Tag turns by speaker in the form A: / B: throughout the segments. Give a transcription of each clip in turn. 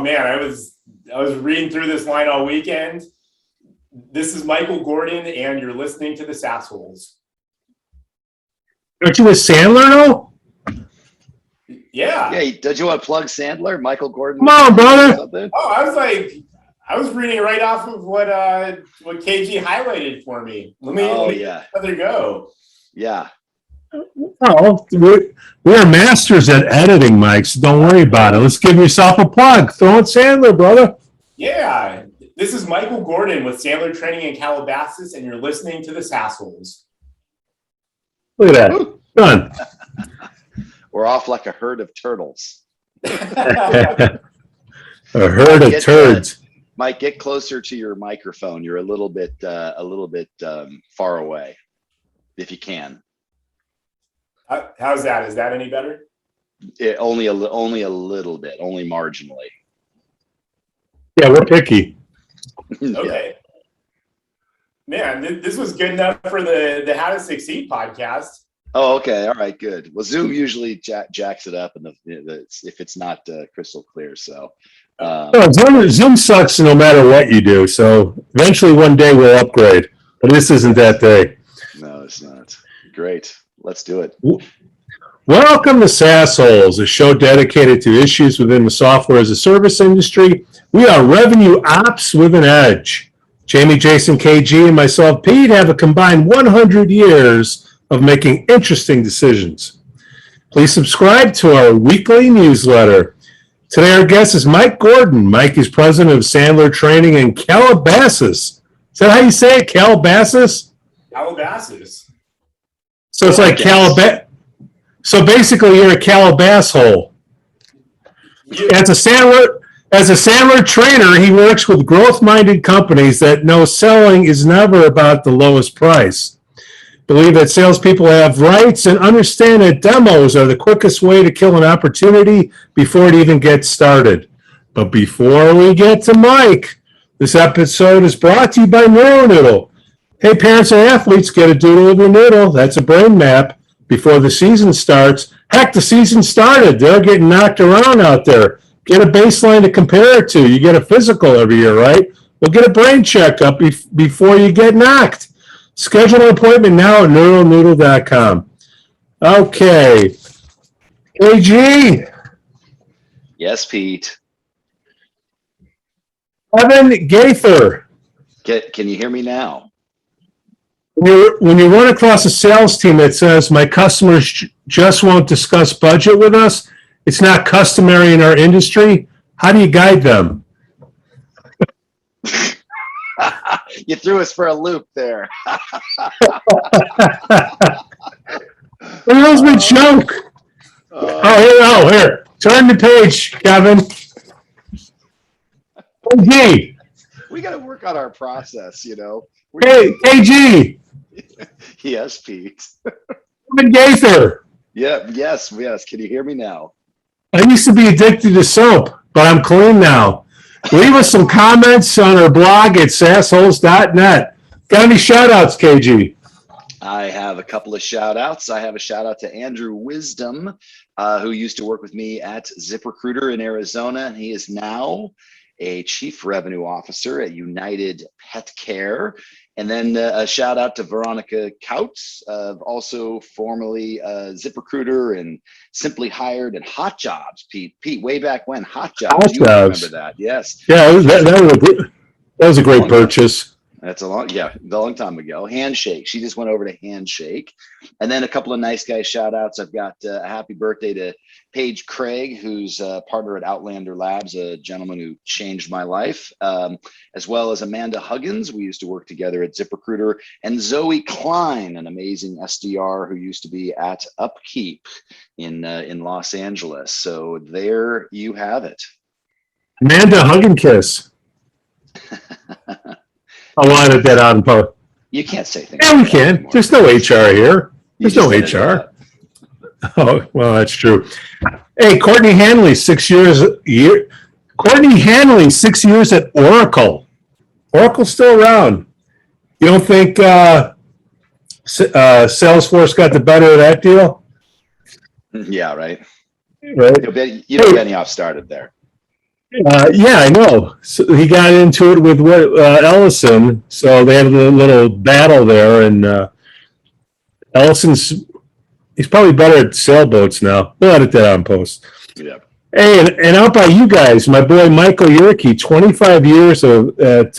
A: man, I was reading through this line all weekend. This is Michael Gordon, and you're listening to the SaasHoles.
B: Aren't you with Sandler, though?
A: Yeah.
C: Yeah, did you want to plug Sandler, Michael Gordon?
B: Come on, brother.
A: Oh, I was reading right off of what KG highlighted for me. Let me let it go.
C: Yeah.
B: Well, we're masters at editing, Mike, so don't worry about it. Let's give yourself a plug. Throw in Sandler, brother.
A: Yeah. This is Michael Gordon with Sandler Training in Calabasas, and you're listening to the SaasHoles.
B: Look at that. Done.
C: We're off like a herd of turtles.
B: A herd of turds.
C: Mike, get closer to your microphone. You're a little bit far away, if you can.
A: How's that? Is that any better?
C: Only a little bit, only marginally.
B: Yeah, we're picky.
A: Okay. Man, this was good enough for the How to Succeed podcast.
C: Oh, okay. All right, good. Well, Zoom usually jacks it up, and if it's not crystal clear. So
B: Zoom sucks no matter what you do. So eventually one day we'll upgrade, but this isn't that day.
C: No, it's not. Great. Let's do it.
B: Welcome to SaasHoles, a show dedicated to issues within the software as a service industry. We are revenue ops with an edge. Jamie, Jason, KG, and myself, Pete, have a combined 100 years of making interesting decisions. Please subscribe to our weekly newsletter. Today our guest is Mike Gordon. Mike is president of Sandler Training in Calabasas. Is that how you say it, Calabasas?
A: Calabasas.
B: So it's like Calabas. So basically, you're a Calabas hole. As a Sandler trainer, he works with growth-minded companies that know selling is never about the lowest price. Believe that salespeople have rights and understand that demos are the quickest way to kill an opportunity before it even gets started. But before we get to Mike, this episode is brought to you by NeuroNoodle. Hey, parents and athletes, get a doodle of your noodle. That's a brain map before the season starts. Heck, the season started. They're getting knocked around out there. Get a baseline to compare it to. You get a physical every year, right? Well, get a brain checkup before you get knocked. Schedule an appointment now at neuronoodle.com. Okay. KG.
C: Yes, Pete.
B: Evan Gaither.
C: Can you hear me now?
B: When you run across a sales team that says, my customers just won't discuss budget with us, it's not customary in our industry, how do you guide them?
C: You threw us for a loop there.
B: Where's my joke? Here. Turn the page, Kevin. KG.
C: We got to work on our process, you know.
B: Hey, KG.
C: Yes, Pete.
B: Gaither.
C: Yeah, yes. Can you hear me now?
B: I used to be addicted to soap, but I'm clean now. Leave us some comments on our blog at SaasHoles.net. Got any shout-outs, KG?
C: I have a couple of shout-outs. I have a shout-out to Andrew Wisdom, who used to work with me at ZipRecruiter in Arizona. He is now a chief revenue officer at United Pet Care. And then a shout out to Veronica Kautz, also formerly ZipRecruiter and Simply Hired and Hot Jobs. Pete, way back when, Hot Jobs. You remember that? Yes.
B: Yeah, that was a great purchase.
C: That's a long time ago. Handshake. She just went over to Handshake. And then a couple of nice guy shout outs. I've got a happy birthday to Paige Craig, who's a partner at Outlander Labs, a gentleman who changed my life, as well as Amanda Huggins. We used to work together at ZipRecruiter, and Zoe Klein, an amazing SDR who used to be at Upkeep in Los Angeles. So there you have it.
B: Amanda Hugginkiss. I wanted that on post.
C: You can't say things.
B: Yeah, we can. Anymore. There's no HR here. There's no HR. Oh, well, that's true. Hey, Courtney Hanley, 6 years. Courtney Hanley, 6 years at Oracle. Oracle's still around. You don't think Salesforce got the better of that deal?
C: Yeah, right.
B: Right.
C: You know, Benioff started there.
B: Yeah, I know. So he got into it with Ellison, so they had a little battle there, and he's probably better at sailboats now. We'll edit that on post.
C: Yeah.
B: Hey, and out by you guys, my boy Michael Yerke, 25 years at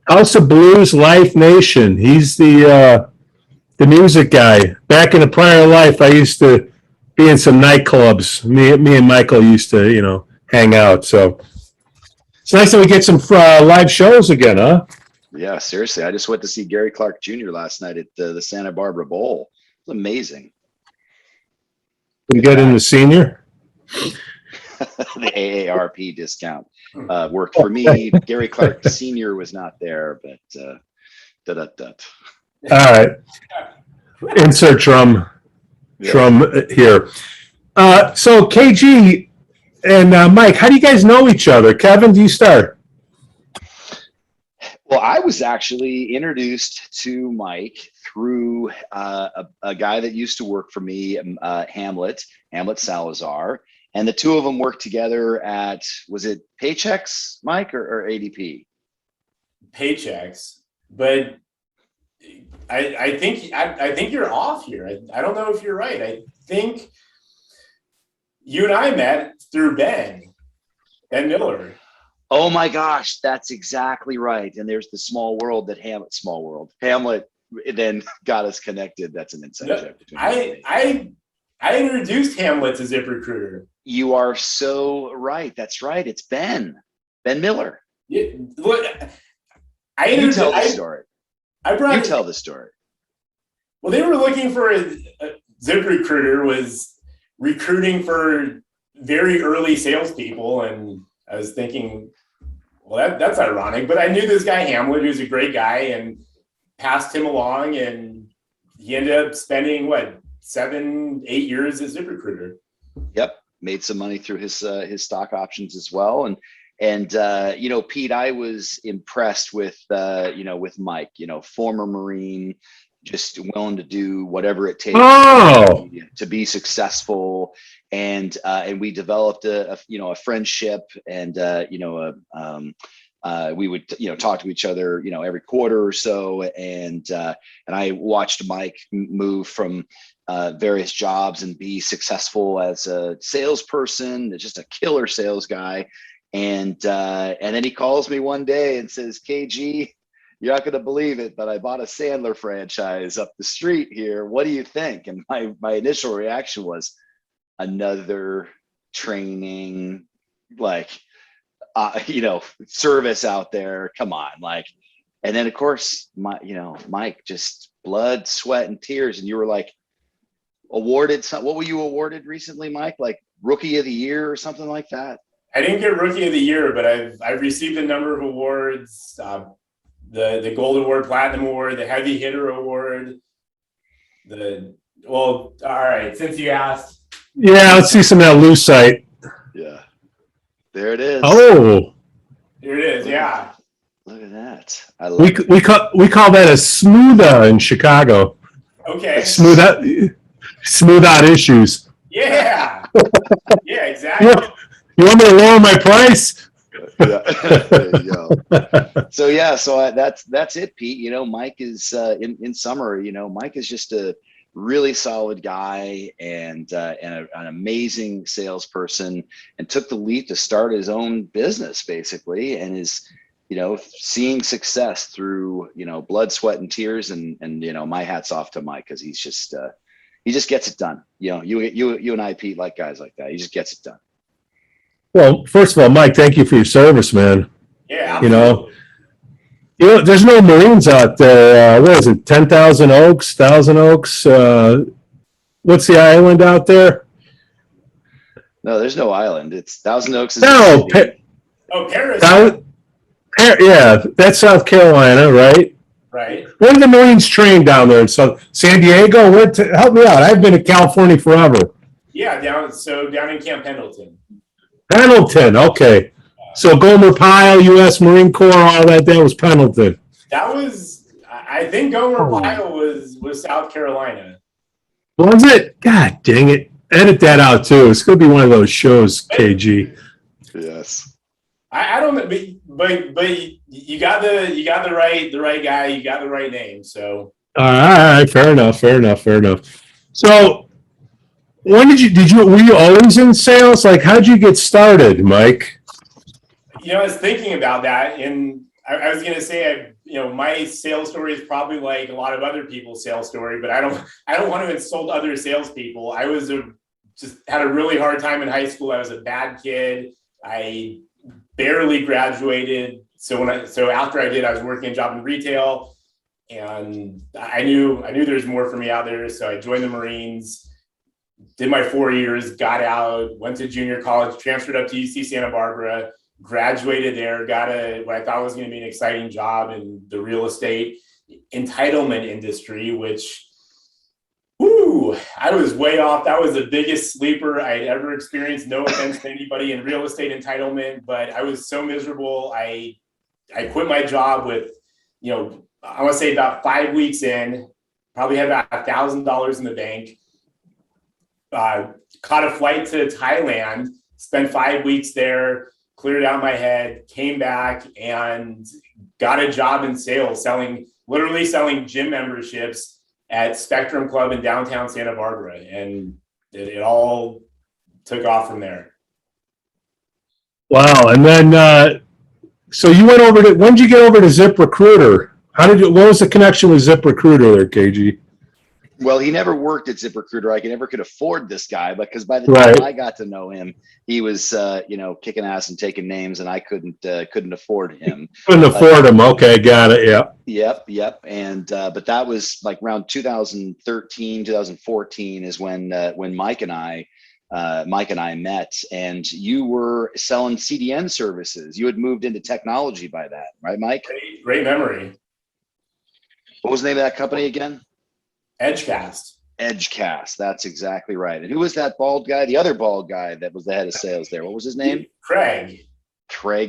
B: House of Blues, Life Nation. He's the music guy. Back in a prior life, I used to be in some nightclubs. Me and Michael used to, hang out. So it's nice that we get some live shows again, huh?
C: Yeah, seriously. I just went to see Gary Clark Jr. last night at the Santa Barbara Bowl. It was amazing.
B: We get in the senior.
C: The AARP discount worked for me. Gary Clark Sr. was not there, but
B: All right. Insert drum here. So KG and Mike, how do you guys know each other? Kevin, do you start?
C: Well, I was actually introduced to Mike through a guy that used to work for me, Hamlet Salazar, and the two of them worked together at, was it Paychex, Mike, or ADP?
A: Paychecks, but I think you're off here. I don't know if you're right. I think you and I met through Ben Miller.
C: Oh my gosh, that's exactly right. And there's the small world that Hamlet then got us connected. That's an inside joke between
A: I introduced Hamlet to ZipRecruiter.
C: You are so right. That's right. It's Ben Miller.
A: Yeah, look,
C: You tell the story.
A: You
C: tell the story.
A: Well, they were looking for ZipRecruiter was recruiting for very early salespeople, and I was thinking, well, that's ironic. But I knew this guy Hamlet, who's a great guy, and passed him along, and he ended up spending 7-8 years at ZipRecruiter.
C: Yep, made some money through his stock options as well, and Pete, I was impressed with with Mike, former Marine, just willing to do whatever it takes to be successful, and we developed a friendship, and we would talk to each other every quarter or so, and I watched Mike move from various jobs and be successful as a salesperson, just a killer sales guy. And then he calls me one day and says, KG, you're not going to believe it, but I bought a Sandler franchise up the street here. What do you think? And my initial reaction was another training, service out there. Come on. And then of course, Mike, just blood, sweat, and tears. And you were awarded what were you awarded recently, Mike? Rookie of the Year or something like that?
A: I didn't get Rookie of the Year, but I've received a number of awards. The Gold Award, Platinum Award, the Heavy Hitter Award. All right, since you asked.
B: Yeah, let's see some of that lucite.
C: Yeah. There it is.
B: Oh.
A: Here it is, yeah.
C: Look at that. I love it.
B: We call that a smoother in Chicago.
A: Okay.
B: Smooth out issues.
A: Yeah. Yeah, exactly.
B: You want me to lower my price?
C: Yeah. There you go. So that's it, Pete. Mike is in summary, Mike is just a really solid guy and an amazing salesperson, and took the leap to start his own business basically, and is seeing success through blood, sweat, and tears, and my hat's off to Mike, because he just gets it done. You and I, Pete, like guys like that. He just gets it done.
B: Well, first of all, Mike, thank you for your service, man.
A: Yeah.
B: There's no Marines out there. What is it? 10,000 Oaks, 1,000 Oaks. What's the island out there?
C: No, there's no island. It's Thousand Oaks.
A: Paris.
B: Yeah, that's South Carolina, right?
A: Right.
B: Where do the Marines train down there? So San Diego? Help me out. I've been to California forever.
A: Yeah, down in Camp Pendleton.
B: Pendleton, okay. So Gomer Pyle, U.S. Marine Corps, all that was Pendleton.
A: That was, I think Gomer Pyle was South Carolina.
B: Was it? God dang it. Edit that out too. It's going to be one of those shows, KG.
C: Yes.
A: I don't know, but you got the right guy, you got the right name. So
B: All right, fair enough. So when were you always in sales? Like, how'd you get started, Mike?
A: I was thinking about that, and I was gonna say, my sales story is probably like a lot of other people's sales story, but I don't want to insult other salespeople. I was just had a really hard time in high school. I was a bad kid. I barely graduated. So after I did, I was working a job in retail, and I knew there's more for me out there. So I joined the Marines, did my 4 years, got out, went to junior college, transferred up to UC Santa Barbara, graduated there, got what I thought was going to be an exciting job in the real estate entitlement industry, which, I was way off. That was the biggest sleeper I'd ever experienced. No offense to anybody in real estate entitlement, but I was so miserable. I quit my job with, I want to say about 5 weeks in, probably had about $1,000 in the bank. Caught a flight to Thailand, spent 5 weeks there, cleared out my head, came back and got a job in sales, literally selling gym memberships at Spectrum Club in downtown Santa Barbara. And it all took off from there.
B: Wow. And then, so you went over when did you get over to ZipRecruiter? What was the connection with ZipRecruiter there, KG?
C: Well, he never worked at ZipRecruiter. I never could afford this guy, because by the time I got to know him, he was, kicking ass and taking names, and I couldn't afford him.
B: Couldn't afford him. Okay, got it. Yeah.
C: Yep. And but that was like around 2013, 2014 is when Mike and I met, and you were selling CDN services. You had moved into technology by that, right, Mike?
A: Great memory.
C: What was the name of that company again?
A: Edgecast.
C: That's exactly right. And who was that bald guy? The other bald guy that was the head of sales there. What was his name?
A: Craig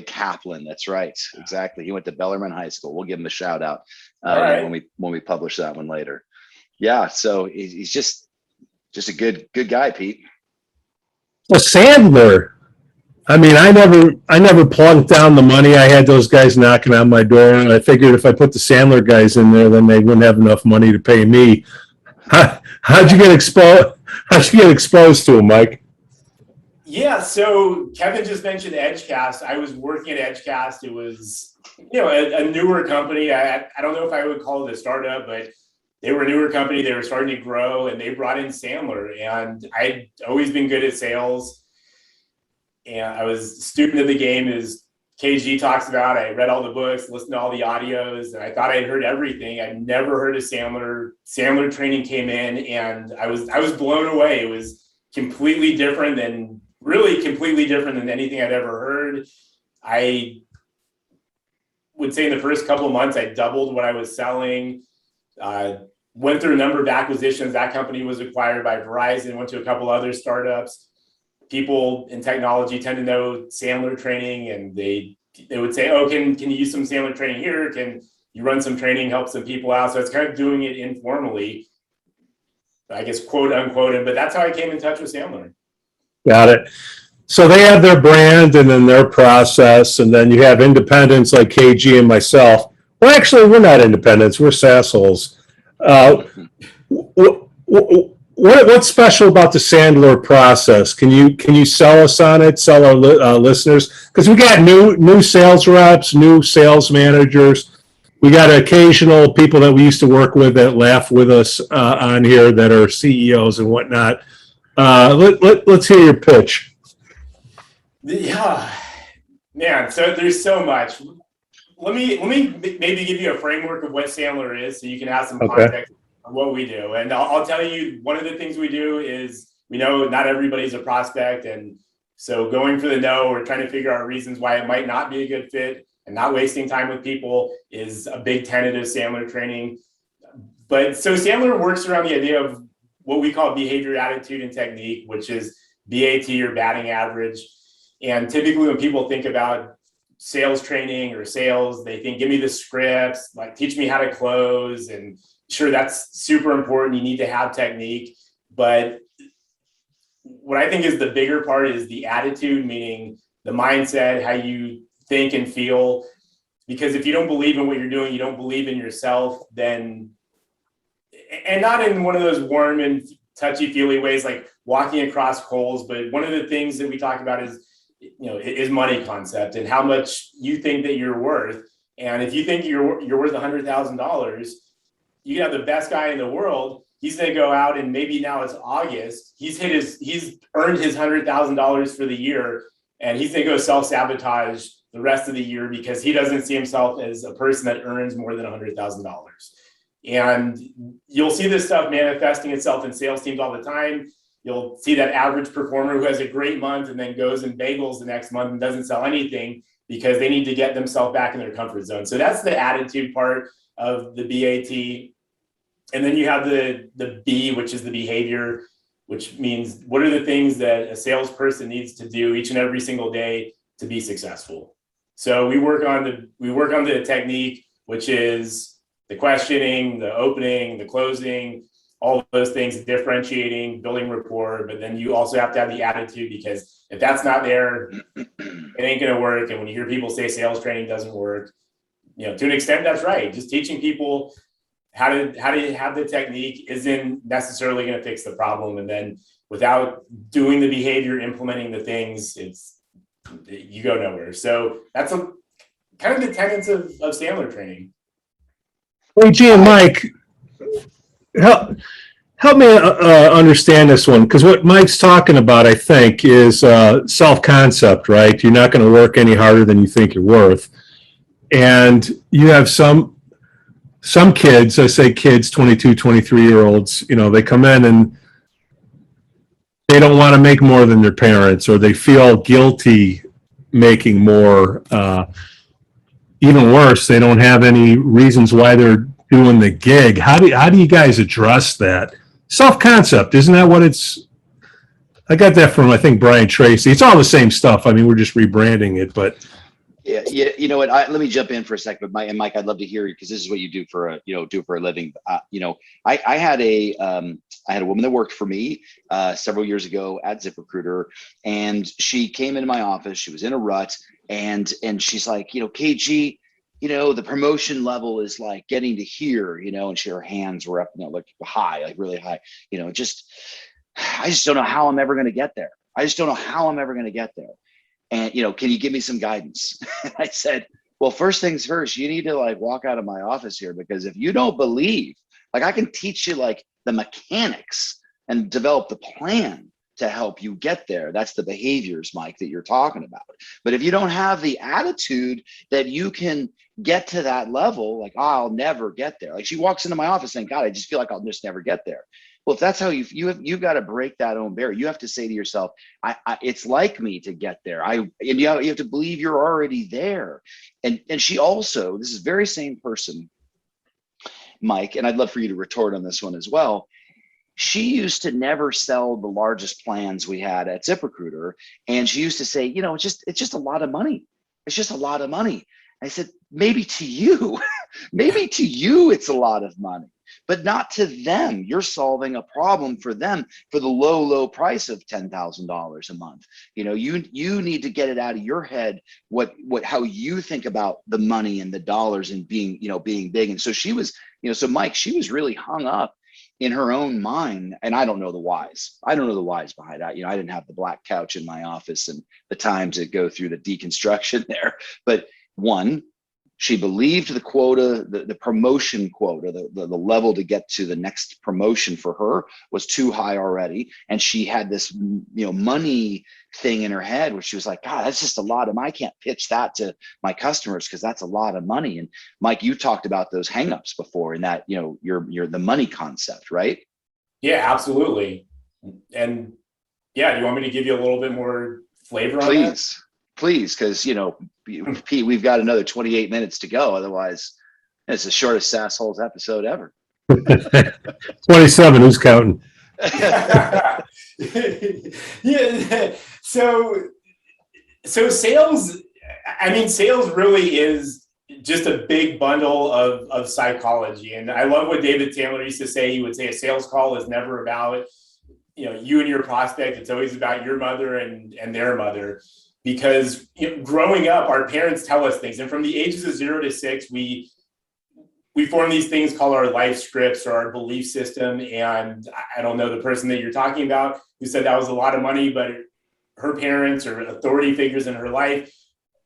C: Kaplan. That's right. Exactly. He went to Bellarmine High School. We'll give him a shout out when we publish that one later. Yeah. So he's just a good guy, Pete.
B: Well, Sandler. I mean, I never plunked down the money. I had those guys knocking on my door, and I figured if I put the Sandler guys in there, then they wouldn't have enough money to pay me. How'd you get exposed to him, Mike?
A: Yeah, so Kevin just mentioned Edgecast. I was working at Edgecast. It was, a newer company. I don't know if I would call it a startup, but they were a newer company. They were starting to grow, and they brought in Sandler. And I'd always been good at sales. And I was a student of the game, as KG talks about. I read all the books, listened to all the audios, and I thought I'd heard everything. I'd never heard of Sandler. Sandler Training came in, and I was blown away. It was completely different than anything I'd ever heard. I would say in the first couple of months, I doubled what I was selling. Went through a number of acquisitions. That company was acquired by Verizon, went to a couple other startups. People in technology tend to know Sandler Training, and they would say, "Oh, can you use some Sandler Training here? Can you run some training, help some people out?" So it's kind of doing it informally, I guess, quote unquote. But that's how I came in touch with Sandler.
B: Got it. So they have their brand and then their process, and then you have independents like KG and myself. Well, actually, we're not independents. We're SaasHoles. What's special about the Sandler process? Can you sell us on it? Sell our listeners, because we got new sales reps, new sales managers. We got occasional people that we used to work with that laugh with us on here that are CEOs and whatnot. Let's hear your pitch.
A: Yeah, man. So there's so much. Let me maybe give you a framework of what Sandler is, so you can have some context on what we do. And I'll tell you, one of the things we do is, we know not everybody's a prospect, and so going for the no or trying to figure out reasons why it might not be a good fit and not wasting time with people is a big tenet of Sandler Training. But so Sandler works around the idea of what we call behavior, attitude, and technique, which is BAT, or batting average. And typically when people think about sales training or sales, they think, give me the scripts, like teach me how to close. And sure, that's super important. You need to have technique. But what I think is the bigger part is the attitude, meaning the mindset, how you think and feel. Because if you don't believe in what you're doing, you don't believe in yourself, then, and not in one of those warm and touchy-feely ways like walking across coals, but one of the things that we talk about is money concept and how much you think that you're worth. And if you think you're worth $100,000, you have the best guy in the world. He's going to go out, and maybe now it's August. He's earned his $100,000 for the year, and he's going to go self-sabotage the rest of the year because he doesn't see himself as a person that earns more than $100,000. And you'll see this stuff manifesting itself in sales teams all the time. You'll see that average performer who has a great month and then goes and bagels the next month and doesn't sell anything because they need to get themselves back in their comfort zone. So that's the attitude part of the BAT. And then you have the B, which is the behavior, which means what are the things that a salesperson needs to do each and every single day to be successful. So we work on the technique, which is the questioning, the opening, the closing, all of those things, differentiating, building rapport. But then you also have to have the attitude, because if that's not there, it ain't going to work. And when you hear people say sales training doesn't work, to an extent, that's right. Just teaching people how to have the technique isn't necessarily going to fix the problem. And then without doing the behavior, implementing the things, you go nowhere. So that's kind of the tenets of Sandler training.
B: Hey, G and Mike, help me understand this one, because what Mike's talking about, I think, is self-concept, right? You're not going to work any harder than you think you're worth. And you have some kids, I say kids, 22, 23-year-olds, they come in and they don't want to make more than their parents, or they feel guilty making more. Even worse, they don't have any reasons why they're doing the gig. How do you guys address that? Self-concept, isn't that what it's? I got that from, I think, Brian Tracy. It's all the same stuff. I mean, we're just rebranding it, but.
C: Yeah, you know what? Let me jump in for a second, but Mike, I'd love to hear you, because this is what you do for a living. I had a woman that worked for me several years ago at ZipRecruiter, and she came into my office. She was in a rut, and she's like, KG, the promotion level is like getting to here, and her hands were up, like high, like really high, I just don't know how I'm ever going to get there. And, can you give me some guidance? I said, well, first things first, you need to walk out of my office here, because if you don't believe, I can teach you the mechanics and develop the plan to help you get there. That's the behaviors, Mike, that you're talking about. But if you don't have the attitude that you can get to that level, I'll never get there. She walks into my office saying, God, I just feel like I'll just never get there. Well, if that's how you've got to break that own barrier. You have to say to yourself, it's like me to get there. And you have to believe you're already there. And she also, this is very same person, Mike, and I'd love for you to retort on this one as well. She used to never sell the largest plans we had at ZipRecruiter. And she used to say, it's just a lot of money. It's just a lot of money. I said, maybe to you, it's a lot of money, but not to them. You're solving a problem for them for the low price of $10,000 a month. You need to get it out of your head how you think about the money and the dollars and being big. And so she was, so Mike, she was really hung up in her own mind. And I don't know the whys. Behind that. I didn't have the black couch in my office and the time to go through the deconstruction there. But one, she believed the quota, the promotion quota, the level to get to the next promotion for her was too high already. And she had this, money thing in her head where she was like, God, that's just a lot of money. I can't pitch that to my customers because that's a lot of money. And Mike, you talked about those hangups before, in that, you're the money concept, right?
A: Yeah, absolutely. And yeah, do you want me to give you a little bit more flavor on that?
C: Please, because Pete, we've got another 28 minutes to go. Otherwise, it's the shortest SaasHoles episode ever.
B: 27. Who's counting?
A: Yeah. So sales. Sales really is just a big bundle of psychology. And I love what David Sandler used to say. He would say a sales call is never about you and your prospect. It's always about your mother and their mother. because growing up, our parents tell us things. And from the ages of 0 to 6, we form these things called our life scripts or our belief system. And I don't know the person that you're talking about who said that was a lot of money, but her parents or authority figures in her life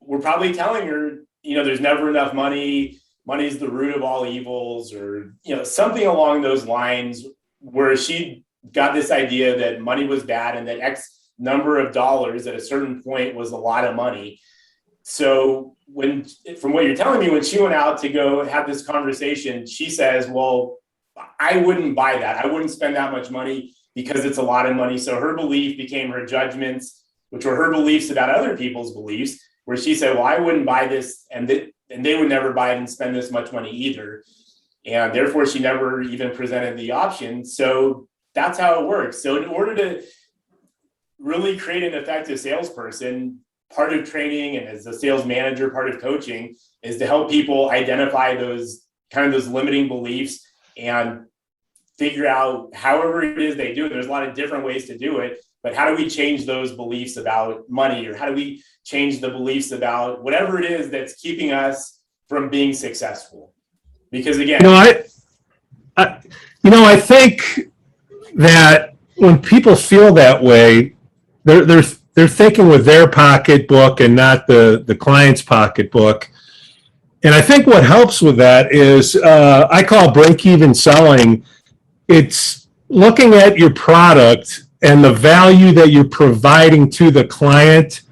A: were probably telling her, there's never enough money. Money's the root of all evils, or, something along those lines, where she got this idea that money was bad and that X number of dollars at a certain point was a lot of money. So from what you're telling me, when she went out to go have this conversation, she says, well, I wouldn't buy that. I wouldn't spend that much money because it's a lot of money. So her belief became her judgments, which were her beliefs about other people's beliefs, where she said, well, I wouldn't buy this, and they would never buy it and spend this much money either. And therefore, she never even presented the option. So that's how it works. So in order to really create an effective salesperson, part of training and as a sales manager, part of coaching is to help people identify those limiting beliefs and figure out however it is they do it. There's a lot of different ways to do it, but how do we change those beliefs about money, or how do we change the beliefs about whatever it is that's keeping us from being successful? Because again,
B: I think that when people feel that way, they're thinking with their pocketbook and not the client's pocketbook. And I think what helps with that is I call break-even selling. It's looking at your product and the value that you're providing to the client.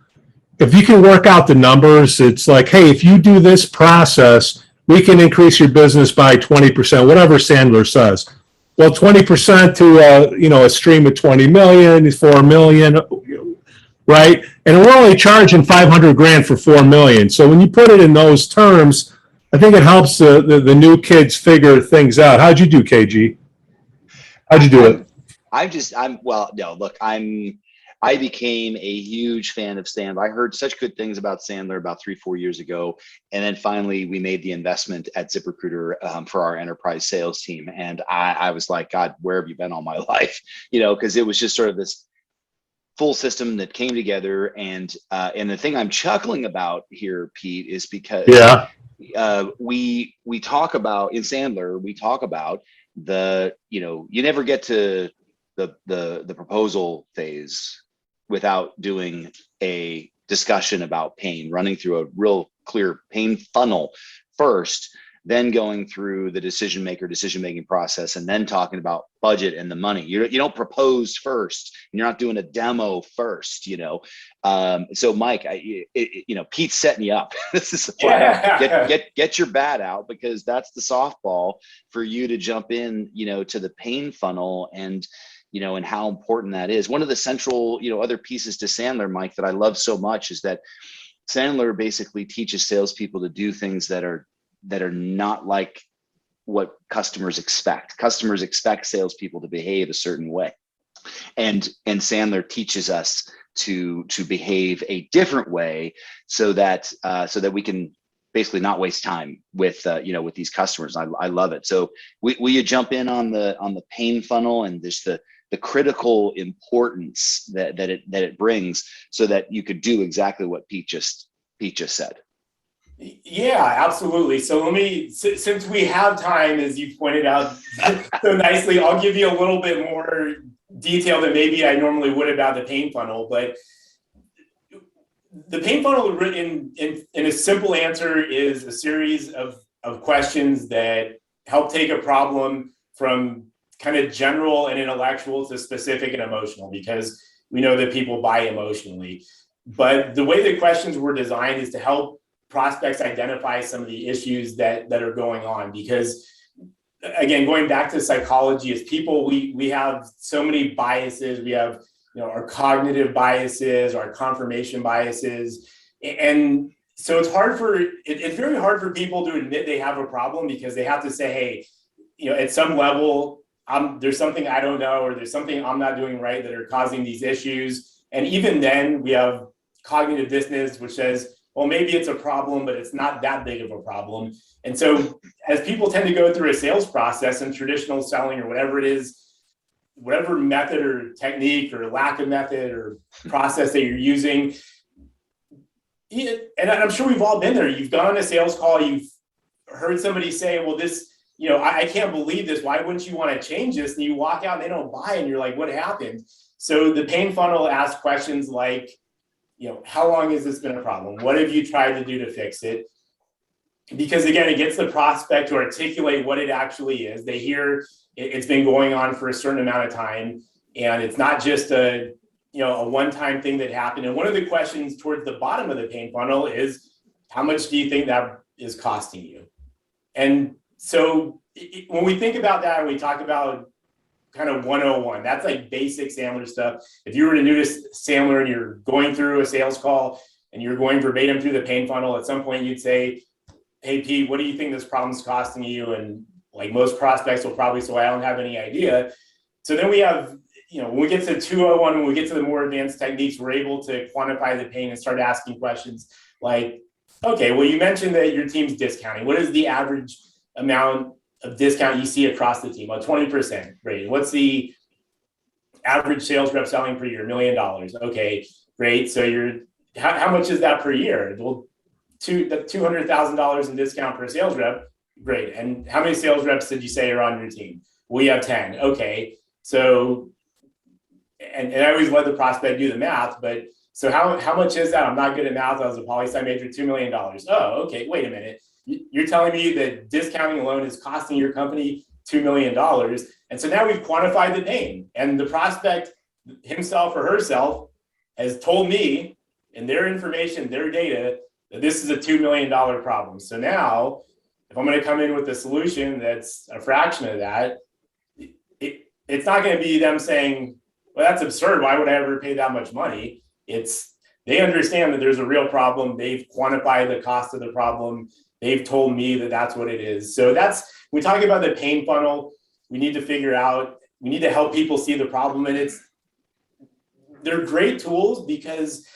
B: If you can work out the numbers, it's like, hey, if you do this process, we can increase your business by 20%, whatever Sandler says. Well, 20% to a stream of 20 million, 4 million, right? And we're only charging 500 grand for 4 million. So when you put it in those terms, I think it helps the new kids figure things out. How'd you do, KG? How'd you do it?
C: I became a huge fan of Sandler. I heard such good things about Sandler about 3-4 years ago. And then finally we made the investment at ZipRecruiter for our enterprise sales team. And I was like, God, where have you been all my life? Because it was just sort of this full system that came together. And the thing I'm chuckling about here, Pete, is because we talk about in Sandler, we talk about you never get to the proposal phase without doing a discussion about pain, running through a real clear pain funnel first, then going through the decision-making process, and then talking about budget and the money. You don't propose first, and you're not doing a demo first, So Mike, Pete's setting you up. This is get your bat out, because that's the softball for you to jump in, to the pain funnel and how important that is. One of the central, other pieces to Sandler, Mike, that I love so much is that Sandler basically teaches salespeople to do things that are not like what customers expect. Customers expect salespeople to behave a certain way, and Sandler teaches us to behave a different way, so that we can basically not waste time with with these customers. I love it. So will you jump in on the pain funnel and just the critical importance that it brings, so that you could do exactly what Pete just said?
A: Yeah, absolutely. So since we have time, as you pointed out so nicely, I'll give you a little bit more detail than maybe I normally would about the pain funnel. But the pain funnel, in a simple answer, is a series of questions that help take a problem from kind of general and intellectual to specific and emotional, because we know that people buy emotionally. But the way the questions were designed is to help prospects identify some of the issues that are going on. Because again, going back to psychology, as people, we have so many biases. We have our cognitive biases, our confirmation biases, and so it's very hard for people to admit they have a problem, because they have to say, hey, at some level, there's something I don't know, or there's something I'm not doing right that are causing these issues. And even then, we have cognitive dissonance, which says, well, maybe it's a problem, but it's not that big of a problem. And so as people tend to go through a sales process and traditional selling, or whatever it is, whatever method or technique or lack of method or process that you're using, Yeah, and I'm sure we've all been there. You've gone on a sales call, you've heard somebody say, well, this, I can't believe this. Why wouldn't you want to change this? And you walk out and they don't buy, and you're like, what happened? So the pain funnel asks questions like, how long has this been a problem? What have you tried to do to fix it? Because again, it gets the prospect to articulate what it actually is. They hear it's been going on for a certain amount of time, and it's not just a one-time thing that happened. And one of the questions towards the bottom of the pain funnel is, how much do you think that is costing you? And so when we think about that, we talk about kind of 101. That's like basic Sandler stuff. If you were new to Sandler and you're going through a sales call and you're going verbatim through the pain funnel, at some point you'd say, hey, Pete, what do you think this problem's costing you? And like most prospects will probably say, well, I don't have any idea. So then we have, when we get to 201, when we get to the more advanced techniques, we're able to quantify the pain and start asking questions like, okay, well, you mentioned that your team's discounting. What is the average amount of discount you see across the team? 20%. Great. What's the average sales rep selling per year? $1 million. Okay, great. So how much is that per year? Well, $200,000 in discount per sales rep. Great. And how many sales reps did you say are on your team? We have 10. Okay. So, and I always let the prospect do the math, but so how much is that? I'm not good at math. I was a poli-sci major, $2 million. Oh, okay. Wait a minute. You're telling me that discounting alone is costing your company $2 million. And so now we've quantified the pain, and the prospect himself or herself has told me in their information, their data, that this is a $2 million problem. So now if I'm going to come in with a solution that's a fraction of that, it's not going to be them saying, well, that's absurd. Why would I ever pay that much money? They understand that there's a real problem. They've quantified the cost of the problem. They've told me that that's what it is. So we talk about the pain funnel. We need to help people see the problem. And they're great tools, because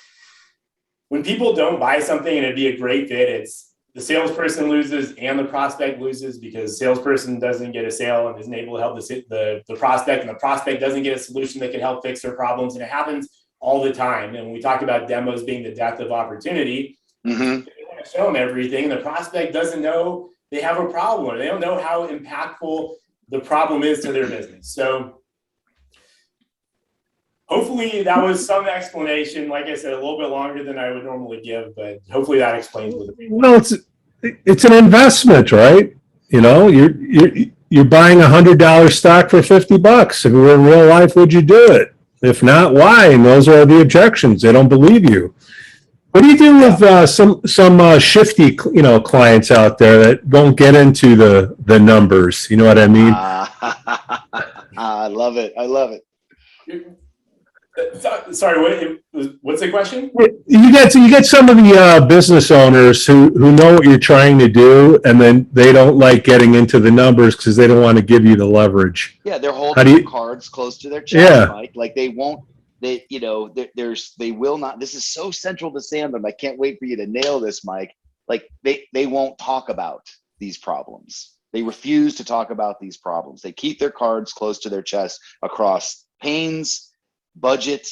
A: when people don't buy something and it'd be a great fit, it's the salesperson loses and the prospect loses, because the salesperson doesn't get a sale and isn't able to help the prospect, and the prospect doesn't get a solution that can help fix their problems. And it happens all the time. And when we talk about demos being the death of opportunity, they want to show them everything. The prospect doesn't know they have a problem, or they don't know how impactful the problem is to their business. So hopefully that was some explanation. Like I said, a little bit longer than I would normally give, but hopefully that explains what it.
B: Well, it's an investment, right? You're buying $100 stock for $50. If we were in real life, would you do it? If not, why? And those are the objections. They don't believe you. What do you do with some shifty, clients out there that won't get into the numbers? You know what I mean?
C: I love it. I love it.
A: Sorry, what's the question?
B: You get some of the business owners who know what you're trying to do, and then they don't like getting into the numbers because they don't want to give you the leverage.
C: Yeah, they're holding their cards close to their chest, Mike. Like they won't. They will not. This is so central to Sandler. I can't wait for you to nail this, Mike. Like they won't talk about these problems. They refuse to talk about these problems. They keep their cards close to their chest across pains, budget,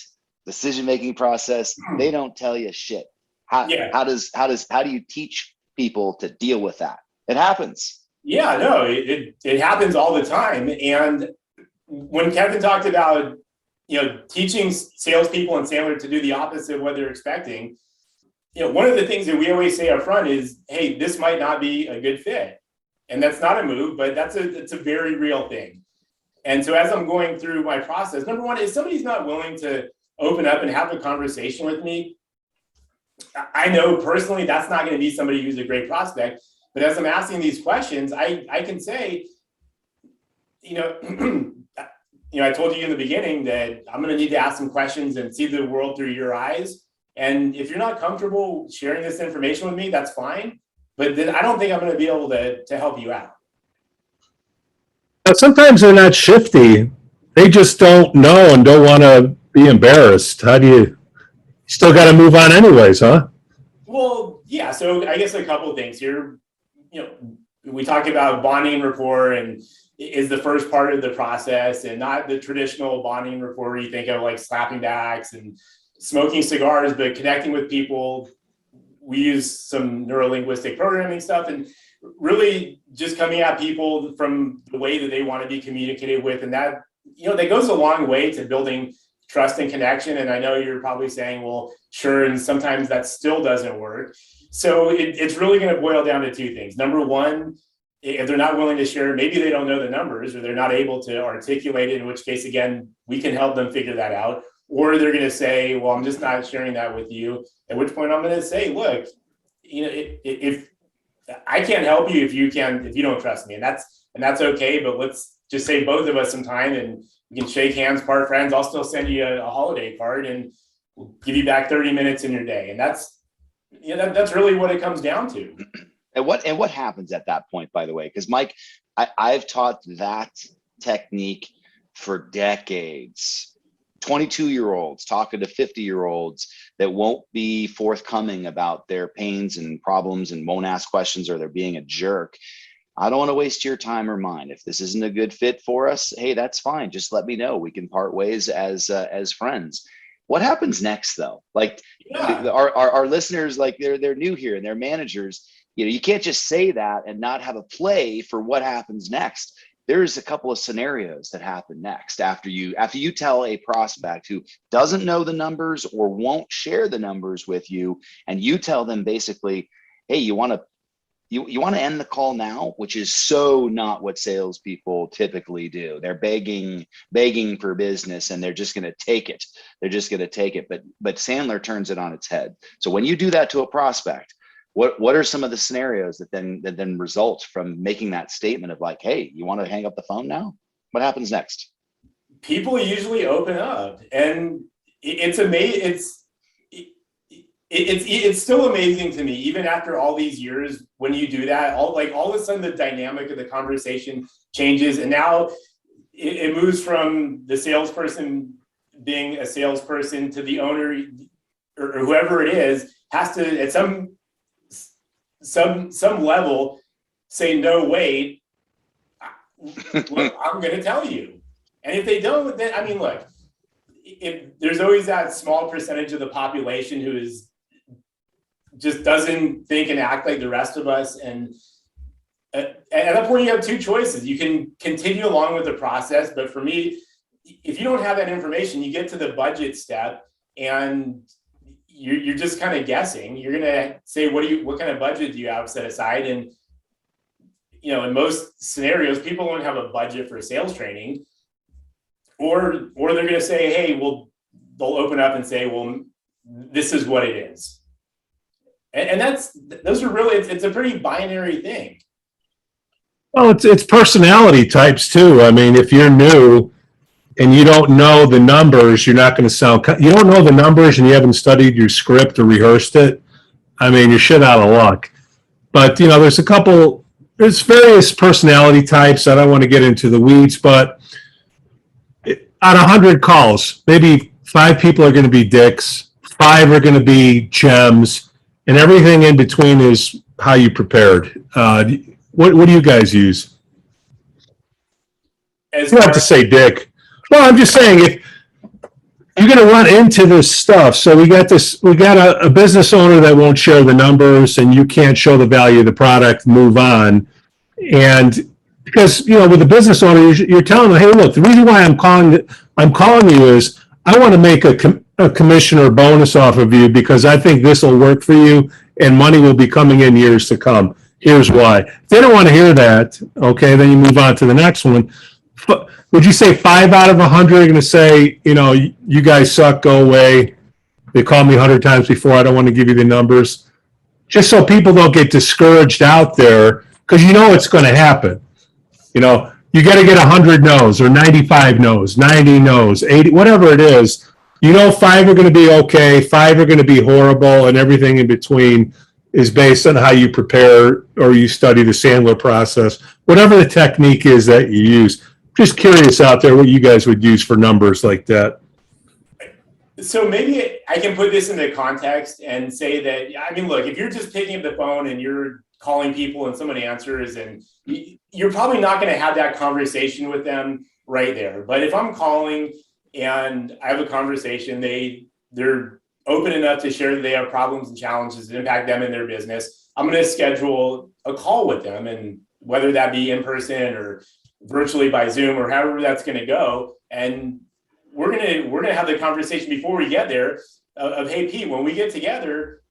C: decision-making process. They don't tell you shit. How do you teach people to deal with that? It happens.
A: Yeah, no, it happens all the time. And when Kevin talked about, teaching salespeople in Sandler to do the opposite of what they're expecting, one of the things that we always say up front is, hey, this might not be a good fit. And that's not a move, but it's a very real thing. And so as I'm going through my process, number one, if somebody's not willing to open up and have a conversation with me, I know personally that's not going to be somebody who's a great prospect. But as I'm asking these questions, I can say, I told you in the beginning that I'm going to need to ask some questions and see the world through your eyes. And if you're not comfortable sharing this information with me, that's fine. But then I don't think I'm going to be able to help you out.
B: Now, sometimes they're not shifty. They just don't know and don't want to be embarrassed. How do you still got to move on anyways, huh?
A: Well, yeah. So I guess a couple of things here. We talk about bonding rapport and is the first part of the process, and not the traditional bonding rapport where you think of like slapping backs and smoking cigars, but connecting with people we use some neuro-linguistic programming stuff, and really just coming at people from the way that they want to be communicated with. And that, that goes a long way to building trust and connection. And I know you're probably saying, well, sure, and sometimes that still doesn't work. So it's really going to boil down to two things. Number one, if they're not willing to share, maybe they don't know the numbers, or they're not able to articulate it, in which case, again, we can help them figure that out. Or they're going to say, well, I'm just not sharing that with you. At which point I'm going to say, look, if I can't help you if you don't trust me, and that's okay. But let's just save both of us some time, and we can shake hands, part friends. I'll still send you a holiday card, and we'll give you back 30 minutes in your day. And that's really what it comes down to.
C: And what happens at that point, by the way? Because Mike, I've taught that technique for decades. 22-year-olds talking to 50-year-olds that won't be forthcoming about their pains and problems and won't ask questions, or they're being a jerk. I don't want to waste your time or mine. If this isn't a good fit for us, hey, that's fine. Just let me know. We can part ways as friends. What happens next, though? Like, our listeners, like they're new here, and they're managers. You can't just say that and not have a play for what happens next. There's a couple of scenarios that happen next after you tell a prospect who doesn't know the numbers or won't share the numbers with you, and you tell them basically, hey, you want to end the call now, which is so not what salespeople typically do. They're begging for business, and they're just going to take it. But Sandler turns it on its head. So when you do that to a prospect, what are some of the scenarios that then result from making that statement of like, hey, you want to hang up the phone now? What happens next?
A: People usually open up, and it's amazing. It's still amazing to me, even after all these years, when you do that, all of a sudden the dynamic of the conversation changes. And now it moves from the salesperson being a salesperson to the owner, or whoever it is, has to, at some level, say, no, wait, look, I'm going to tell you. And if they don't, then, I mean, look, there's always that small percentage of the population who just doesn't think and act like the rest of us. And at that point, you have two choices. You can continue along with the process. But for me, if you don't have that information, you get to the budget step, and you're just kind of guessing. You're going to say, what kind of budget do you have set aside? And, in most scenarios, people won't have a budget for sales training, or they're going to say, hey, well, they'll open up and say, well, this is what it is. And those are really, it's a pretty binary thing.
B: Well, it's personality types too. I mean, if you're new and you don't know the numbers, you're not going to sound, you don't know the numbers and you haven't studied your script or rehearsed it. I mean, you're shit out of luck. But, there's various personality types. I don't want to get into the weeds, but out of 100 calls, maybe 5 people are going to be dicks, 5 are going to be gems, and everything in between is how you prepared. What do you guys use? You don't have to say dick. Well, I'm just saying, if you're going to run into this stuff, so we got a business owner that won't share the numbers, and you can't show the value of the product, move on. And because, with a business owner, you're telling them, hey, look, the reason why I'm calling you is I want to make a commission or bonus off of you because I think this will work for you and money will be coming in years to come. Here's why. If they don't want to hear that, okay, then you move on to the next one. Would you say 5 out of 100 are going to say, you guys suck, go away? They called me 100 times before. I don't want to give you the numbers. Just so people don't get discouraged out there, because it's going to happen. You got to get 100 no's or 95 no's, 90 no's, 80, whatever it is. 5 are going to be okay, 5 are going to be horrible, and everything in between is based on how you prepare or you study the Sandler process, whatever the technique is that you use. Just curious out there what you guys would use for numbers like that.
A: So maybe I can put this into context and say that, I mean, look, if you're just picking up the phone and you're calling people and someone answers, and you're probably not going to have that conversation with them right there. But if I'm calling and I have a conversation, they're open enough to share that they have problems and challenges that impact them in their business, I'm going to schedule a call with them, and whether that be in person or virtually by Zoom or however that's going to go. And we're going to have the conversation before we get there of, hey, Pete, when we get together,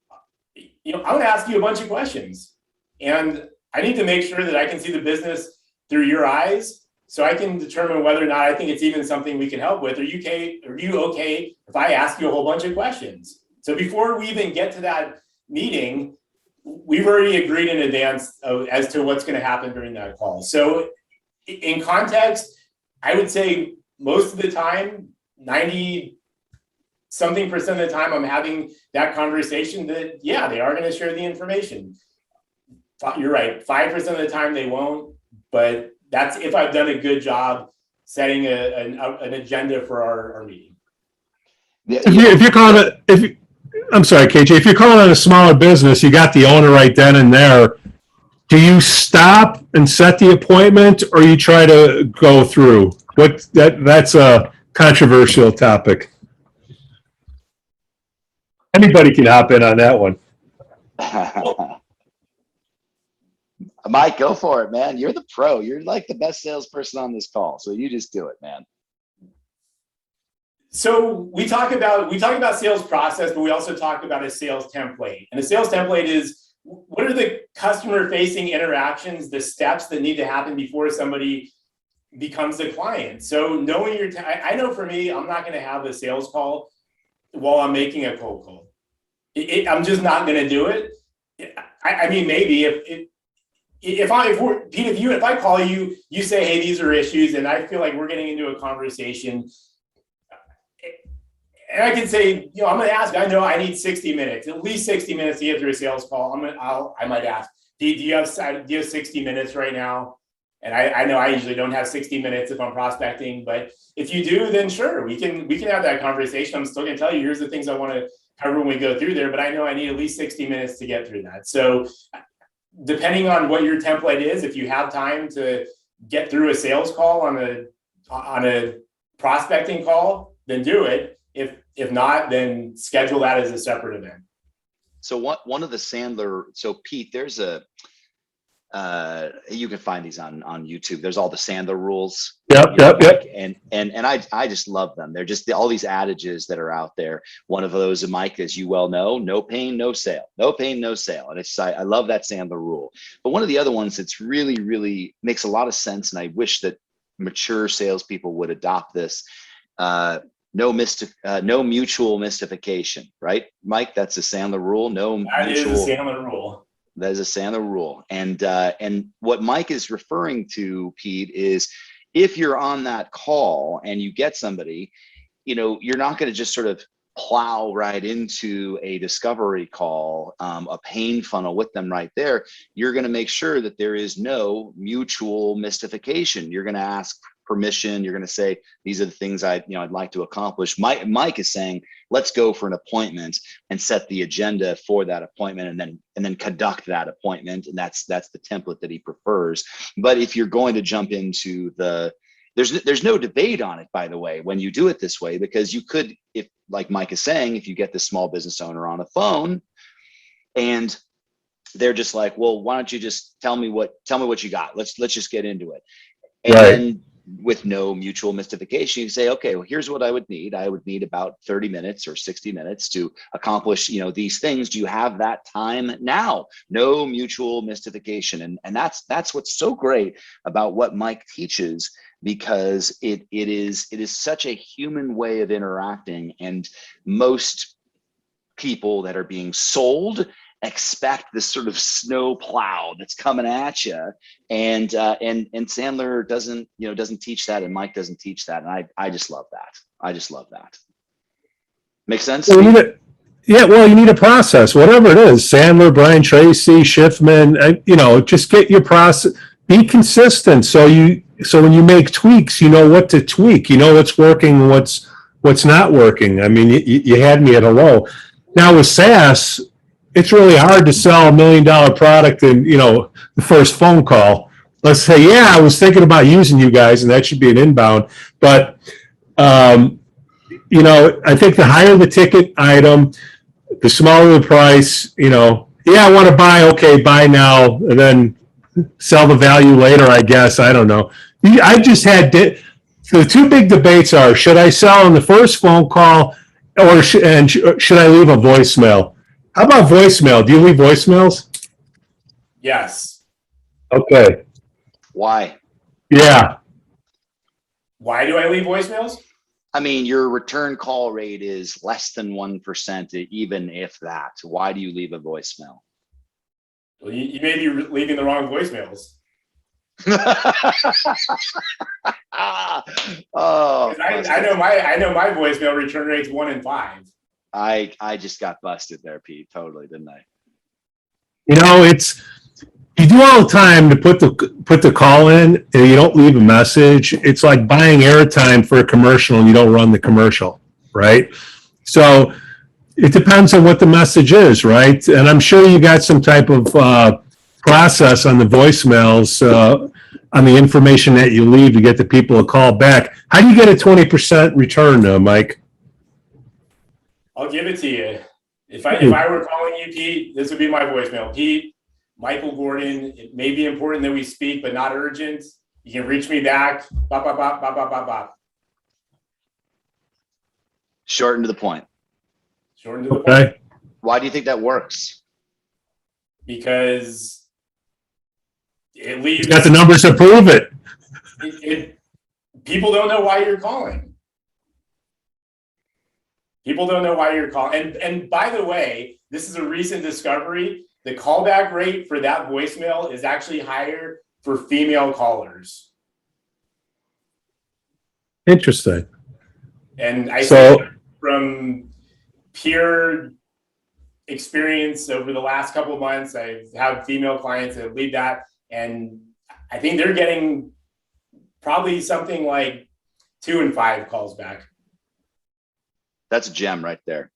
A: I'm going to ask you a bunch of questions, and I need to make sure that I can see the business through your eyes, so I can determine whether or not I think it's even something we can help with. Are you okay if I ask you a whole bunch of questions? So before we even get to that meeting, we've already agreed in advance as to what's going to happen during that call. So in context, I would say most of the time, 90-something% of the time, I'm having that conversation that, yeah, they are going to share the information. You're right. 5% of the time they won't, but that's if I've done a good job setting an agenda for our meeting.
B: If you're calling it, I'm sorry, KJ, if you're calling it a smaller business, you got the owner right then and there. Do you stop and set the appointment, or you try to go through? That's a controversial topic. Anybody can hop in on that one.
C: Mike, go for it, man. You're the pro. You're like the best salesperson on this call. So you just do it, man.
A: So we talk about sales process, but we also talk about a sales template. And a sales template is, what are the customer facing interactions, the steps that need to happen before somebody becomes a client? So knowing I know for me, I'm not going to have a sales call while I'm making a cold call. I'm just not going to do it. I mean, maybe if I call you, you say, hey, these are issues, and I feel like we're getting into a conversation, and I can say, I'm going to ask. I know I need 60 minutes, at least 60 minutes to get through a sales call. I might ask, do you have 60 minutes right now? And I know I usually don't have 60 minutes if I'm prospecting, but if you do, then sure, we can have that conversation. I'm still going to tell you, here's the things I want to cover when we go through there, but I know I need at least 60 minutes to get through that. So depending on what your template is, if you have time to get through a sales call on a prospecting call, then do it. If not, then schedule that as a separate event.
C: So one of the Sandler, so Pete, there's you can find these on YouTube. There's all the Sandler rules.
B: Yep.
C: And I just love them. They're just all these adages that are out there. One of those, Mike, as you well know, no pain, no sale. No pain, no sale. And I love that Sandler rule. But one of the other ones that's really, really makes a lot of sense, and I wish that mature salespeople would adopt this. No mutual mystification, right, Mike? That's a Sandler rule.
A: That is a Sandler rule.
C: That is a Sandler rule. And what Mike is referring to, Pete, is if you're on that call and you get somebody, you're not going to just sort of plow right into a discovery call, a pain funnel with them right there. You're going to make sure that there is no mutual mystification. You're going to ask permission. You're going to say, these are the things I'd like to accomplish. Mike is saying, let's go for an appointment and set the agenda for that appointment, and then conduct that appointment. And that's the template that he prefers. But if you're going to jump into there's no debate on it, by the way, when you do it this way, because you could, if like Mike is saying, if you get the small business owner on a phone and they're just like, well, why don't you just tell me what you got? Let's just get into it. And then with no mutual mystification, you say, okay, well, here's what I would need. I would need about 30 minutes or 60 minutes to accomplish, these things. Do you have that time now? No mutual mystification. And that's what's so great about what Mike teaches, because it is such a human way of interacting. And most people that are being sold expect this sort of snow plow that's coming at you, and Sandler doesn't teach that, and Mike doesn't teach that, and I just love that. Make sense?
B: Well, you need a process, whatever it is. Sandler, Brian Tracy, Schiffman, just get your process. Be consistent, so when you make tweaks, you know what to tweak. You know what's working, what's not working. I mean, you had me at hello. Now with SaaS, it's really hard to sell $1 million product in, the first phone call. Let's say, yeah, I was thinking about using you guys, and that should be an inbound. But you know, I think the higher the ticket item, the smaller the price, you know, yeah, I want to buy, okay, buy now, and then sell the value later, I guess. I don't know. I just had, the two big debates are, should I sell on the first phone call or should I leave a voicemail? How about voicemail? Do you leave voicemails?
A: Yes.
B: Okay.
C: Why?
B: Yeah.
A: Why do I leave voicemails?
C: I mean, your return call rate is less than 1%, even if that. Why do you leave a voicemail?
A: Well, you may be leaving the wrong voicemails.
C: Oh,
A: I know my voicemail return rate's 1 in 5.
C: I just got busted there, Pete. Totally, didn't I?
B: You know, you do all the time to put the call in and you don't leave a message. It's like buying airtime for a commercial and you don't run the commercial, right? So it depends on what the message is, right? And I'm sure you got some type of process on the voicemails, on the information that you leave to get the people a call back. How do you get a 20% return, Mike?
A: I'll give it to you. If I were calling you, Pete, this would be my voicemail. Pete, Michael Gordon, it may be important that we speak, but not urgent. You can reach me back. Bop, bop, bop, bop, bop, bop, bop.
C: Short and to the point.
A: Short and to the
B: Okay.
A: point.
C: Why do you think that works?
A: Because it leaves.
B: You got the numbers to prove it.
A: People don't know why you're calling. People don't know why you're calling. And by the way, this is a recent discovery. The callback rate for that voicemail is actually higher for female callers.
B: Interesting.
A: And I
B: So
A: think from pure experience over the last couple of months, I've had female clients that lead that, and I think they're getting probably something like 2 in 5 calls back.
C: That's a gem right there.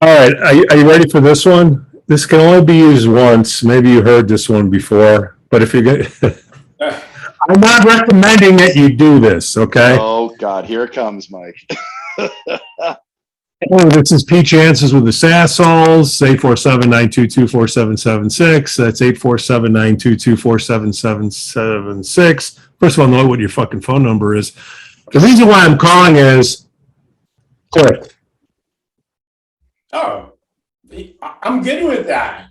B: all right, are you ready for this one? This can only be used once. Maybe you heard this one before, but if you're good, I'm not recommending that you do this, okay?
C: Oh God, here it comes, Mike.
B: Oh, this is Pete Jansons with the SaasHoles, 847-922-4776. That's 847-922-4776. First of all, know what your fucking phone number is. The reason why I'm calling is click.
A: Oh, I'm good with that.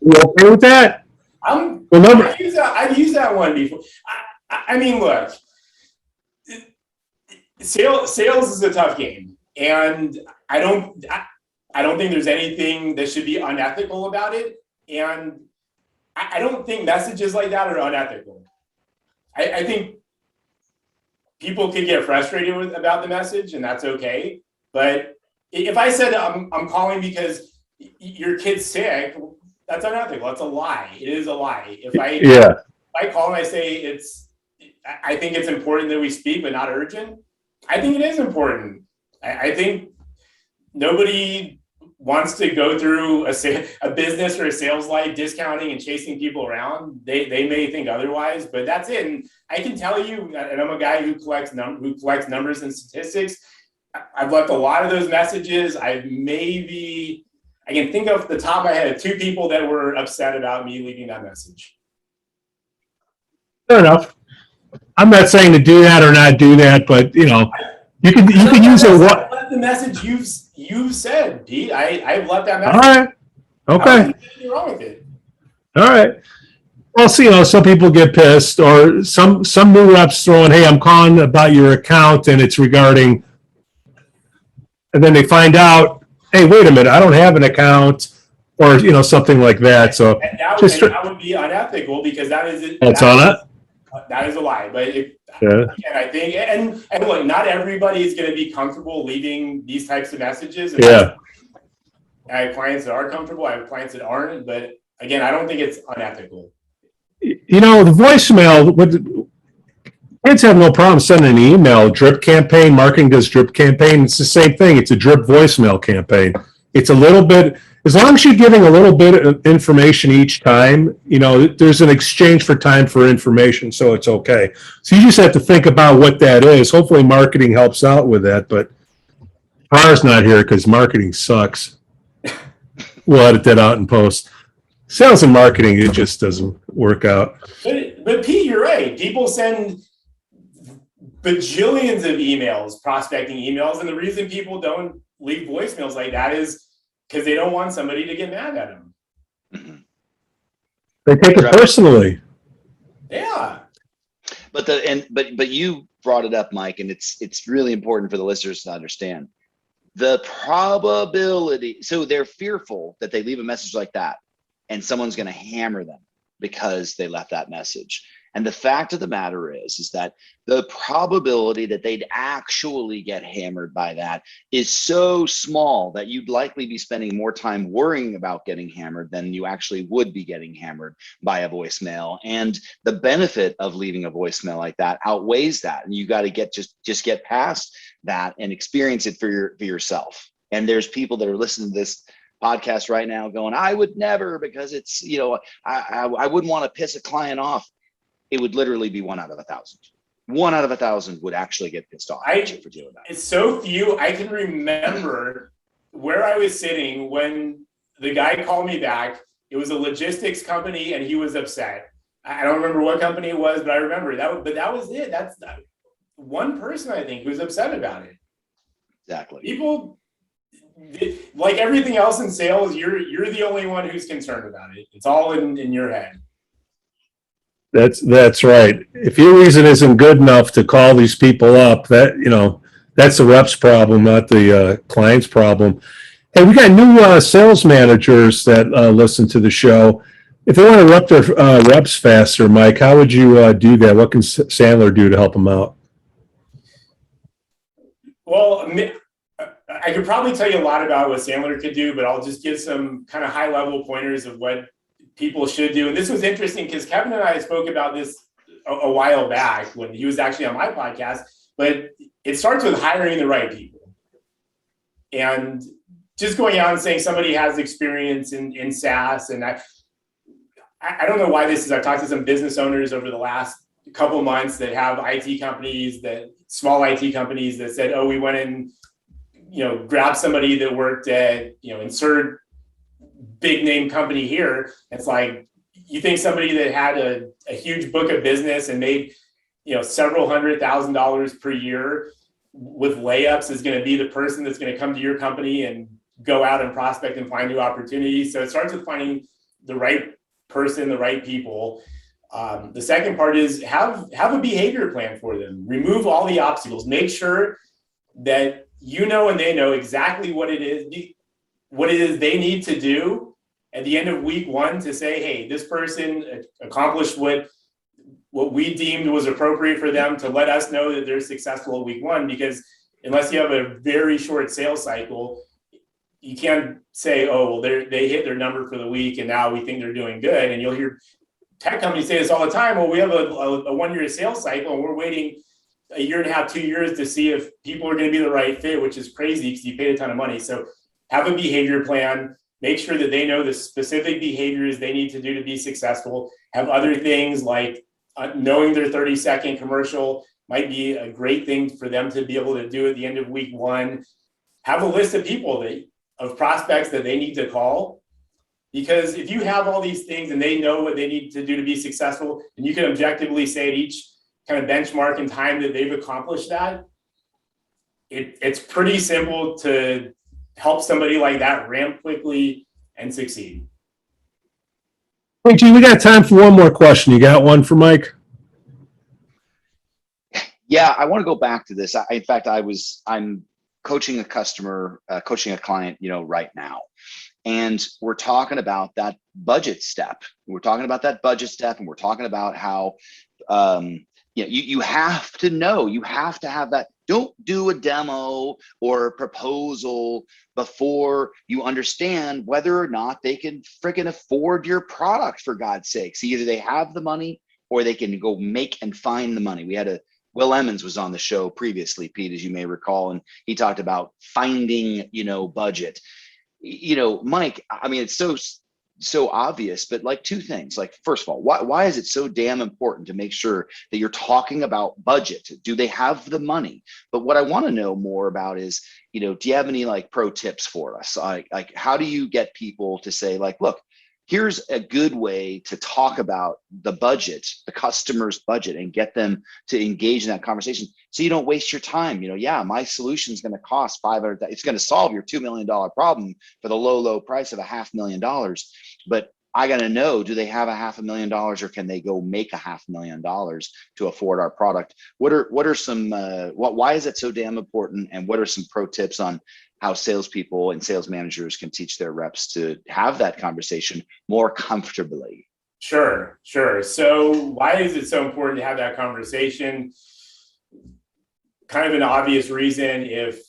B: You okay with that?
A: I've used that one before. I mean, look, sales is a tough game, and I don't think there's anything that should be unethical about it, and I don't think messages like that are unethical. I think people could get frustrated about the message, and that's okay. But if I said I'm calling because your kid's sick, that's unethical. That's a lie. It is a lie. If I call and I say I think it's important that we speak, but not urgent, I think it is important. I think nobody wants to go through a business or a sales life discounting and chasing people around. They may think otherwise, but that's it. And I can tell you, and I'm a guy who collects numbers and statistics. I've left a lot of those messages. I can think off the top of my head 2 people that were upset about me leaving that message.
B: Fair enough. I'm not saying to do that or not do that, but you know, you can use a what?
A: Let the message you've said, Pete. I've left that message.
B: All right. Okay.
A: Nothing wrong with it.
B: All right. Well, see, you know, some people get pissed, or some new reps throwing, "Hey, I'm calling about your account, and it's regarding," and then they find out, "Hey, wait a minute, I don't have an account," or you know, something like that. So
A: and that would be unethical because that is it.
B: That's on it.
A: That is a lie. But
B: Yeah.
A: and I think, and look, not everybody is going to be comfortable leaving these types of messages.
B: Yeah.
A: I have clients that are comfortable. I have clients that aren't. But again, I don't think it's unethical.
B: You know, the voicemail, kids have no problem sending an email. Drip campaign, marketing does drip campaign. It's the same thing. It's a drip voicemail campaign. It's a little bit, as long as you're giving a little bit of information each time, you know, there's an exchange for time for information, so it's okay. So you just have to think about what that is. Hopefully marketing helps out with that, but Far's not here because marketing sucks. We'll edit that out in post. Sales and marketing, it just doesn't work out.
A: But Pete, you're right. People send bajillions of emails, prospecting emails, and the reason people don't leave voicemails like that is because they don't want somebody to get mad at them.
B: They take it personally.
A: Yeah.
C: But you brought it up, Mike, and it's really important for the listeners to understand the probability. So they're fearful that they leave a message like that and someone's going to hammer them because they left that message. And the fact of the matter is that the probability that they'd actually get hammered by that is so small that you'd likely be spending more time worrying about getting hammered than you actually would be getting hammered by a voicemail. And the benefit of leaving a voicemail like that outweighs that. And you got to just get past that and experience it for yourself. And there's people that are listening to this podcast right now going, I would never, because it's, you know, I wouldn't want to piss a client off. It would literally be 1 out of 1,000. 1 out of 1,000 would actually get pissed off for doing that.
A: It's so few. I can remember where I was sitting when the guy called me back. It was a logistics company and he was upset. I don't remember what company it was, but I remember that. But that was it. That's one person, I think, who was upset about it.
C: Exactly.
A: People, like everything else in sales, you're the only one who's concerned about it. It's all in your head.
B: That's right. If your reason isn't good enough to call these people up, that, you know, that's the rep's problem, not the client's problem. Hey, we got new sales managers that listen to the show. If they want to rep their reps faster, Mike, how would you do that? What can Sandler do to help them out?
A: Well, I could probably tell you a lot about what Sandler could do, but I'll just give some kind of high level pointers of what people should do. And this was interesting because Kevin and I spoke about this a while back when he was actually on my podcast, but it starts with hiring the right people. And just going out and saying somebody has experience in SaaS. And I don't know why this is. I've talked to some business owners over the last couple of months that have IT companies, that small IT companies that said, oh, we went and, you know, grabbed somebody that worked at, you know, insert big name company here. It's like, you think somebody that had a huge book of business and made, you know, several $100,000 per year with layups is going to be the person that's going to come to your company and go out and prospect and find new opportunities. So it starts with finding the right person, the right people. The second part is have a behavior plan for them. Remove all the obstacles. Make sure that you know and they know exactly what it is they need to do at the end of week one to say, hey, this person accomplished what we deemed was appropriate for them, to let us know that they're successful at week one. Because unless you have a very short sales cycle, you can't say, oh, well, they hit their number for the week and now we think they're doing good. And you'll hear tech companies say this all the time. Well, we have a 1 year sales cycle and we're waiting a year and a half, 2 years to see if people are going to be the right fit, which is crazy because you paid a ton of money. So have a behavior plan. Make sure that they know the specific behaviors they need to do to be successful. Have other things like knowing their 30-second commercial might be a great thing for them to be able to do at the end of week one. Have a list of people of prospects that they need to call. Because if you have all these things and they know what they need to do to be successful, and you can objectively say at each kind of benchmark in time that they've accomplished that, it's pretty simple to help somebody like that ramp quickly and succeed.
B: Hey, G, we got time for one more question. You got one for Mike?
C: Yeah, I want to go back to this. In fact, I'm coaching a customer, coaching a client, you know, right now. And we're talking about that budget step. We're talking about that budget step, and we're talking about how you have to know, you have to have that. Don't do a demo or a proposal before you understand whether or not they can freaking afford your product, for God's sakes. Either they have the money or they can go make and find the money. We had Will Emmons was on the show previously, Pete, as you may recall, and he talked about finding, budget. Mike, I mean, it's so obvious, but like two things. Like, first of all, why is it so damn important to make sure that you're talking about budget? Do they have the money? But what I want to know more about is, do you have any like pro tips for us? Like how do you get people to say like, look, here's a good way to talk about the budget, the customer's budget, and get them to engage in that conversation so you don't waste your time. My solution is going to cost $500,000. It's going to solve your $2 million problem for the low price of $500,000. But I got to know, do they have $500,000 or can they go make $500,000 to afford our product? What are some, why is it so damn important? And what are some pro tips on how salespeople and sales managers can teach their reps to have that conversation more comfortably?
A: Sure. So why is it so important to have that conversation? Kind of an obvious reason. If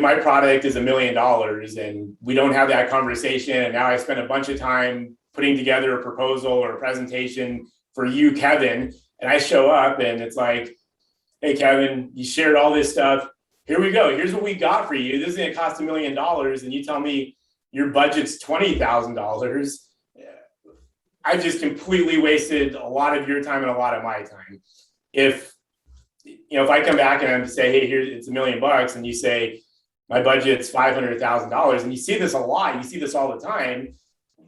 A: my product is $1 million and we don't have that conversation, and now I spent a bunch of time putting together a proposal or a presentation for you, Kevin, and I show up and it's like, hey, Kevin, you shared all this stuff. Here we go. Here's what we got for you. This is going to cost $1 million. And you tell me your budget's $20,000. I just completely wasted a lot of your time and a lot of my time. If I come back and I say, hey, here it's $1 million, and you say my budget's $500,000, and you see this a lot, you see this all the time.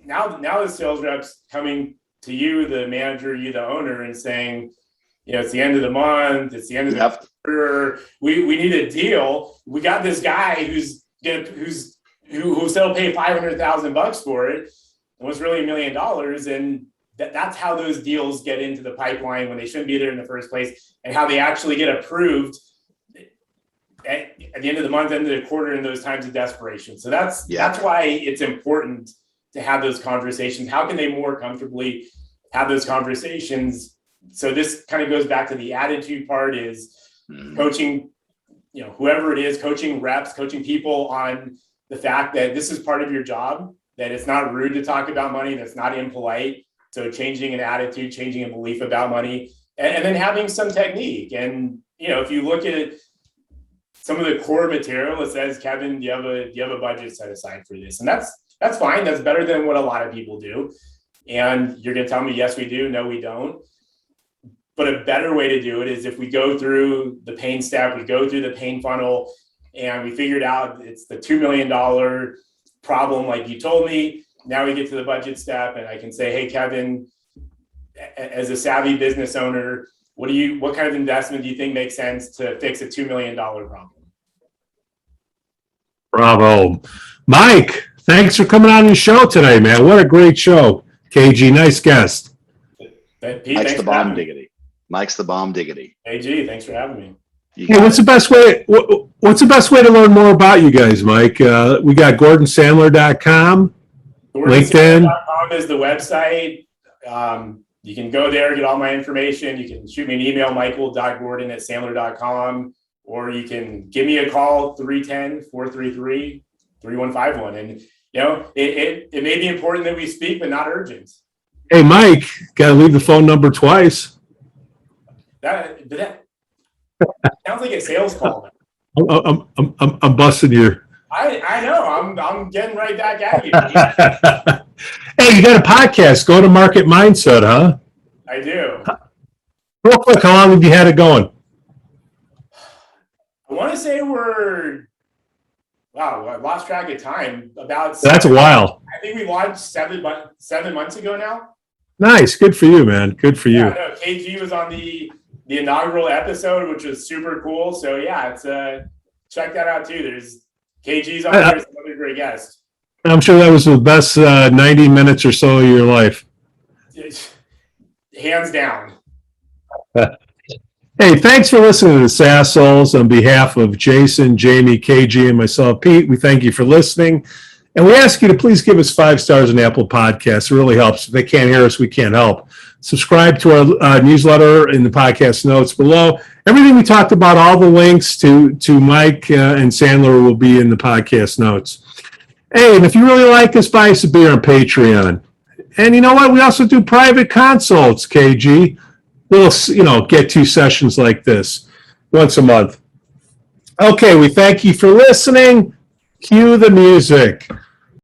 A: Now the sales rep's coming to you, the manager, you, the owner, and saying, it's the end of the month, it's the end of the quarter. We need a deal. We got this guy who'll still pay $500,000 for it. And what's really $1 million, and that's how those deals get into the pipeline when they shouldn't be there in the first place, and how they actually get approved at the end of the month, end of the quarter, in those times of desperation. So that's why it's important to have those conversations. How can they more comfortably have those conversations? So this kind of goes back to the attitude part, is coaching, whoever it is, coaching reps, coaching people on the fact that this is part of your job, that it's not rude to talk about money, that's not impolite. So changing an attitude, changing a belief about money, and then having some technique. And, if you look at some of the core material, it says, Kevin, do you have a budget set aside for this? And that's fine. That's better than what a lot of people do. And you're going to tell me, yes, we do. No, we don't. But a better way to do it is if we go through the pain step, we go through the pain funnel, and we figured out it's the $2 million problem, like you told me. Now we get to the budget step, and I can say, hey, Kevin, as a savvy business owner, what kind of investment do you think makes sense to fix a $2 million problem?
B: Bravo. Mike, thanks for coming on the show today, man. What a great show. KG, nice guest.
A: Pete,
C: Mike's the bomb diggity. Mike's the bomb diggity.
A: AG, thanks for having me.
B: Hey, what's the best way? What's the best way to learn more about you guys, Mike? We got GordonSandler.com, LinkedIn.
A: GordonSandler.com is the website. You can go there, get all my information. You can shoot me an email, michael.gordon@sandler.com, or you can give me a call, 310-433-3151. And, it may be important that we speak, but not urgent.
B: Hey, Mike, got to leave the phone number twice.
A: That sounds like a sales call.
B: I'm busting your.
A: I know. I'm getting right back at you.
B: Hey, you got a podcast, Go to Market Mindset, huh?
A: I do.
B: Real quick, how long have you had it going?
A: I want to say I lost track of time.
B: That's a while.
A: I think we launched 7 months ago now.
B: Nice. Good for you, man. Good for you.
A: Yeah, no, KG was on the inaugural episode, which was super cool. So yeah, it's check that out too. There's KG's on there. There's another great guest.
B: I'm sure that was the best 90 minutes or so of your life.
A: Hands down.
B: Hey, thanks for listening to the SaasHoles. On behalf of Jason, Jamie, KG, and myself, Pete, we thank you for listening. And we ask you to please give us 5 stars on Apple Podcasts. It really helps. If they can't hear us, we can't help. Subscribe to our newsletter in the podcast notes below. Everything we talked about, all the links to Mike and Sandler will be in the podcast notes. Hey, and if you really like us, buy us a beer on Patreon. And you know what? We also do private consults, KG. We'll, get 2 sessions like this once a month. Okay, we thank you for listening. Cue the music.